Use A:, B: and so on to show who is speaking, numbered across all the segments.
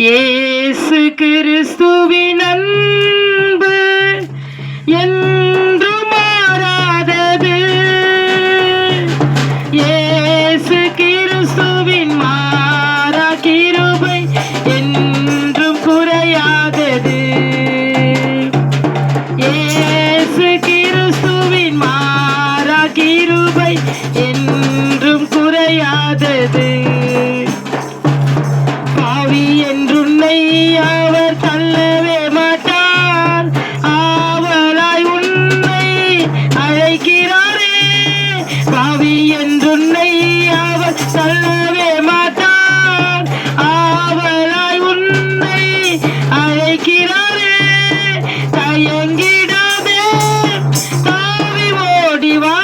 A: இயேசு கிறிஸ்துவின் அன்பு என்றும் மாறாதது. இயேசு கிறிஸ்துவின் மாறா கிருபை என்றும் குறையாதது. இயேசு கிறிஸ்துவின் மாறா கிருபை என்றும் குறையாதது. பாவி என்றுன்னை அவர் தள்ளவே மாட்டார், ஆவலாய் உன்னை அழைக்கிறாரே. பாவி என்றுன்னை அவர் தள்ளவே மாட்டார், ஆவலாய் உன்னை அழைக்கிறாரே. தயங்கிடாதே, தாவி ஓடிவா,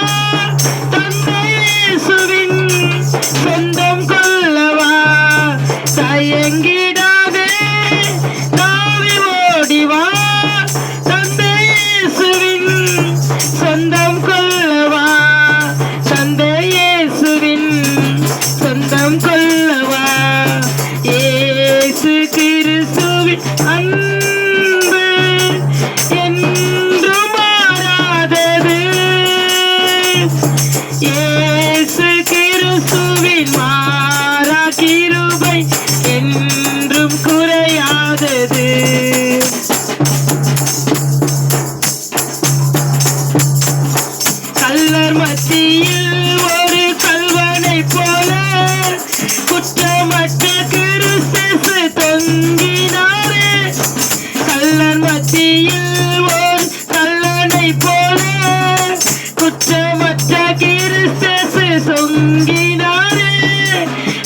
A: தந்தை இயேசுவின் சொந்தம் கொள்ளவா. தயங்கிடாதே, தாவி ஓடிவா, தந்தை இயேசுவின் சொந்தம் கொள்ளவா. தந்தை இயேசுவின் சொந்தம் கொள்ளவா. இயேசு கிறிஸ்துவின் அன்பு என்றும் மாறாதது. இயேசு கிறிஸ்துவின் மாறா கிருபை என்றும் குறையாதது. கள்ளர் மத்தியில் ஒரு கள்வனை போல குற்றமற்ற கிறிஸ்து தொங்கினாரே. கள்ளர் மத்தியில் ஒரு கள்ளனை போல குற்றமற்ற கிறிஸ்து தொங்கினாரே.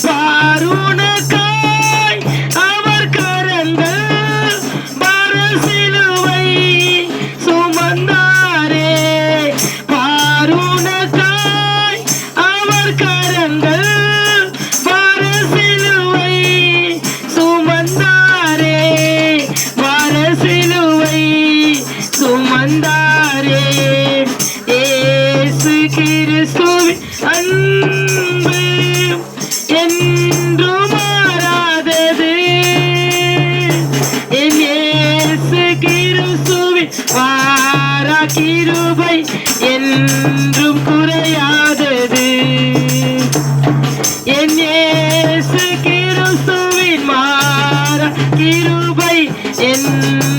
A: பாருணக்காய் அவர் கரங்கள் பாரசிலுவை சுமந்தாரே. பாருணக்காய் அவர் கரங்கள் பாரசிலுவை சுமந்தாரே. பாரசிலுவை சுமந்தாரே. இயேசு கிறிஸ்துவின் அன்பு என்றும் மாறாதது. என் இயேசு கிறிஸ்துவின் மாறா கிருபை என்றும் குறையாதது. என் இயேசு கிறிஸ்துவின் மாறா கிருபை என்றும்